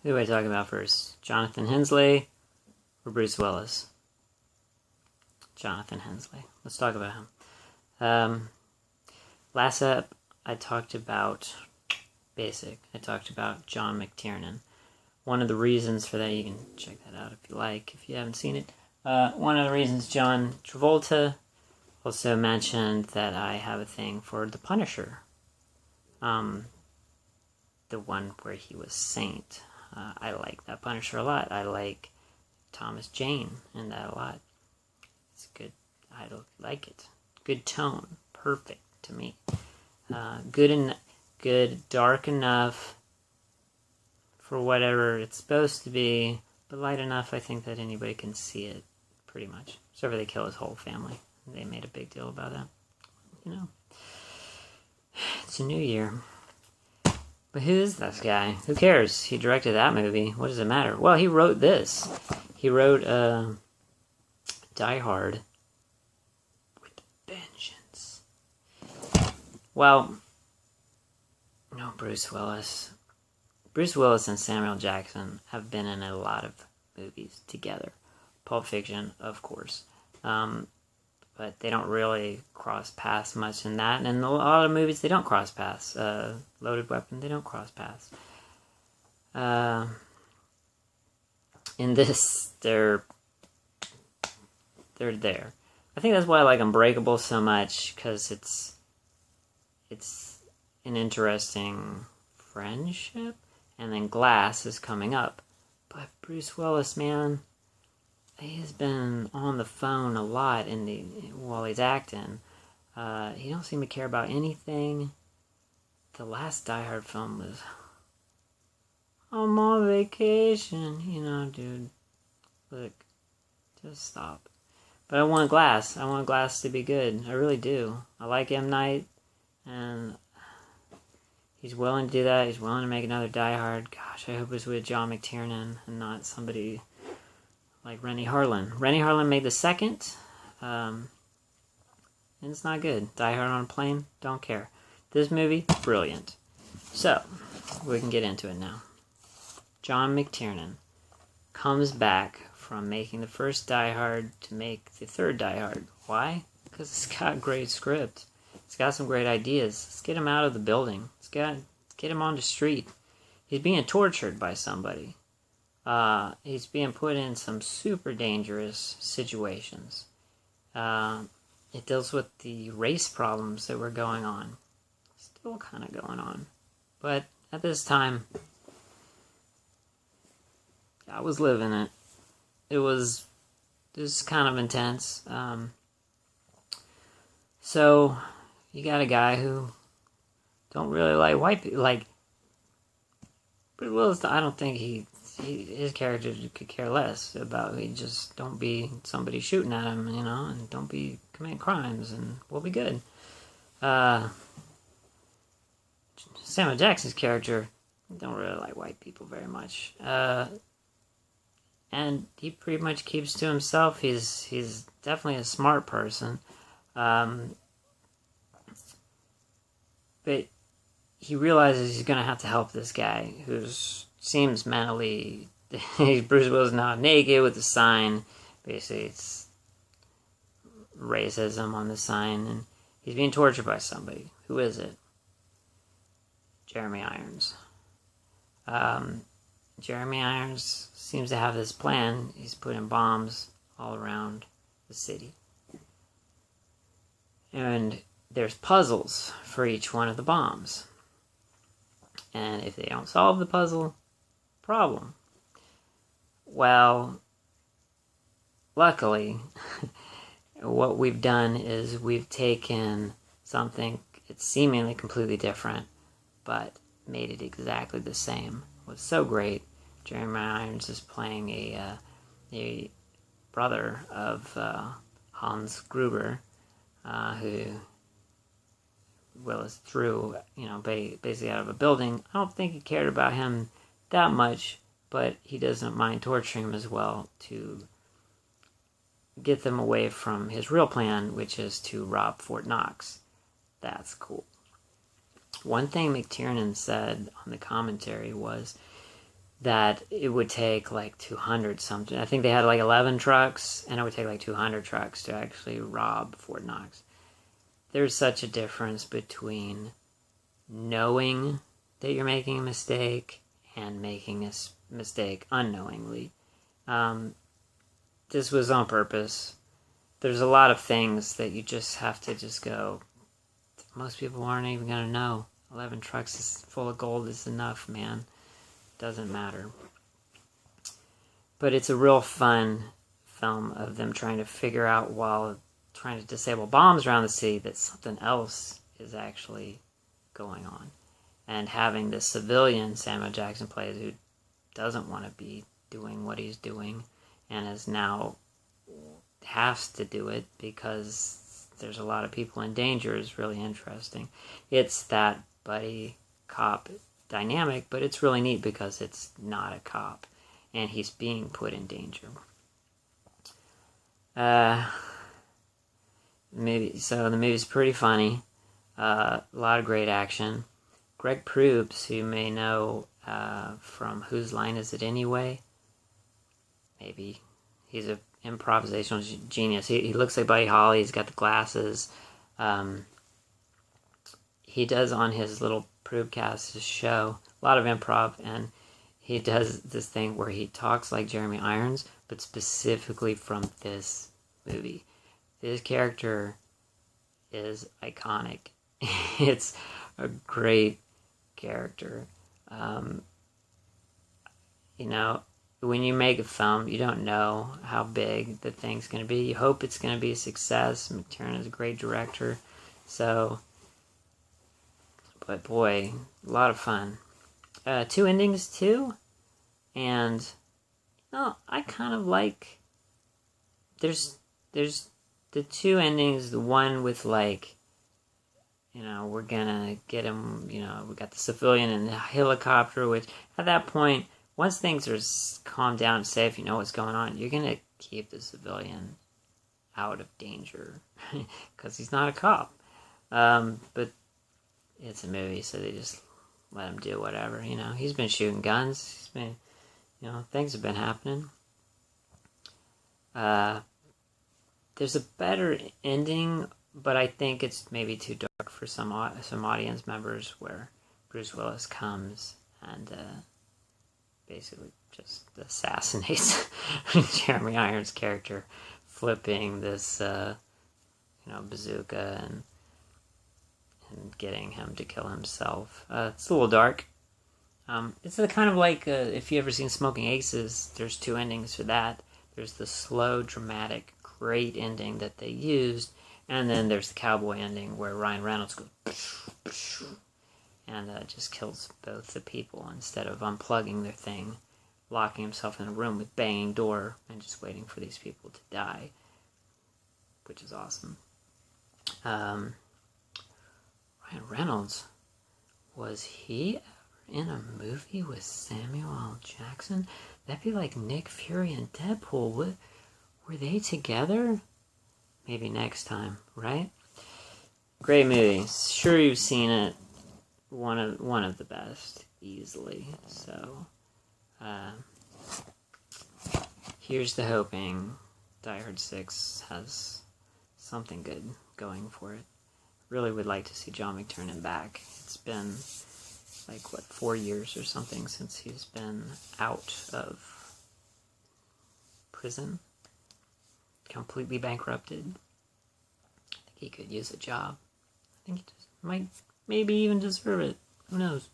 Who do I talk about first? Jonathan Hensley or Bruce Willis? Jonathan Hensley. Let's talk about him. Last up, I talked about Basic. I talked about John McTiernan. One of the reasons for that, you can check that out if you like, if you haven't seen it. One of the reasons John Travolta also mentioned that I have a thing for The Punisher. The one where he was Saint. I like that Punisher a lot. I like Thomas Jane in that a lot. It's good. I like it. Good tone. Perfect to me. Good, dark enough for whatever it's supposed to be, but light enough I think that anybody can see it, pretty much. Except for they kill his whole family. They made a big deal about that. You know. It's a new year. But who is this guy? Who cares? He directed that movie. What does it matter? Well, he wrote this. He wrote Die Hard with Vengeance. Well, no, Bruce Willis. Bruce Willis and Samuel Jackson have been in a lot of movies together. Pulp Fiction, of course. But they don't really cross paths much in that. And in a lot of movies, they don't cross paths. Loaded Weapon, they don't cross paths. In this, they're there. I think that's why I like Unbreakable so much, because it's an interesting friendship. And then Glass is coming up. But Bruce Willis, man, he has been on the phone a lot while he's acting. He don't seem to care about anything. The last Die Hard film was, I'm on vacation. You know, dude. Look, just stop. But I want Glass. I want Glass to be good. I really do. I like M. Night, and he's willing to do that. He's willing to make another Die Hard. Gosh, I hope it's with John McTiernan and not somebody like Rennie Harlin. Rennie Harlin made the second, and it's not good. Die Hard on a Plane, don't care. This movie, brilliant. So, we can get into it now. John McTiernan comes back from making the first Die Hard to make the third Die Hard. Why? Because it's got a great script. It's got some great ideas. Let's get him out of the building. Let's get him on the street. He's being tortured by somebody. He's being put in some super dangerous situations. It deals with the race problems that were going on. Still kind of going on. But at this time, I was living it. It was kind of intense. So, you got a guy who don't really like white people. Like, Bruce Willis, I don't think his character could care less about. He just don't be somebody shooting at him, you know, and don't be committing crimes, and we'll be good. Samuel Jackson's character don't really like white people very much, and he pretty much keeps to himself. He's definitely a smart person, but he realizes he's gonna have to help this guy who seems mentally. Bruce Willis now naked with a sign. Basically, it's racism on the sign, and he's being tortured by somebody. Who is it? Jeremy Irons. Jeremy Irons seems to have this plan. He's putting bombs all around the city. And there's puzzles for each one of the bombs. And if they don't solve the puzzle, problem. Well, luckily, what we've done is we've taken something that's seemingly completely different, but made it exactly the same. What's so great, Jeremy Irons is playing a brother of Hans Gruber, who Willis threw, basically out of a building. I don't think he cared about him that much, but he doesn't mind torturing him as well to get them away from his real plan, which is to rob Fort Knox. That's cool. One thing McTiernan said on the commentary was that it would take like 200 something. I think they had like 11 trucks, and it would take like 200 trucks to actually rob Fort Knox. There's such a difference between knowing that you're making a mistake and making a mistake unknowingly. This was on purpose. There's a lot of things that you just have to just go, most people aren't even going to know. 11 trucks is full of gold is enough, man. Doesn't matter. But it's a real fun film of them trying to figure out, while trying to disable bombs around the city, that something else is actually going on. And having the civilian Samuel Jackson plays, who doesn't want to be doing what he's doing and is now has to do it because there's a lot of people in danger, is really interesting. It's that buddy cop dynamic, but it's really neat because it's not a cop and he's being put in danger. The movie's pretty funny. A lot of great action. Greg Proops, who you may know from Whose Line Is It Anyway? Maybe. He's an improvisational genius. He looks like Buddy Holly. He's got the glasses. He does on his little Proopcast, his show, a lot of improv, and he does this thing where he talks like Jeremy Irons, but specifically from this movie. This character is iconic. It's a great character. When you make a film, you don't know how big the thing's going to be. You hope it's going to be a success. McTiernan is a great director. But boy, a lot of fun. 2 endings too. And, I kind of like... There's the 2 endings, the one with like, we're gonna get him, we got the civilian in the helicopter, which at that point, once things are calmed down and safe, you know what's going on, you're gonna keep the civilian out of danger because he's not a cop. But it's a movie, so they just let him do whatever. He's been shooting guns. He's been, things have been happening. There's a better ending, but I think it's maybe too dark for some audience members, where Bruce Willis comes and basically just assassinates Jeremy Irons' character, flipping this bazooka and getting him to kill himself. It's a little dark. It's the kind of like, if you ever seen Smoking Aces, there's 2 endings for that. There's the slow, dramatic, great ending that they used, and then there's the cowboy ending where Ryan Reynolds goes and just kills both the people instead of unplugging their thing, locking himself in a room with banging door and just waiting for these people to die, which is awesome. Ryan Reynolds, was he ever in a movie with Samuel L. Jackson? That'd be like Nick Fury and Deadpool. Were they together? Maybe next time, right? Great movie. Sure, you've seen it. One of the best, easily. So, here's the hoping Die Hard 6 has something good going for it. Really would like to see John McTiernan back. It's been 4 years or something since he's been out of prison, completely bankrupted. I think he could use a job. I think he just might maybe even deserve it. Who knows?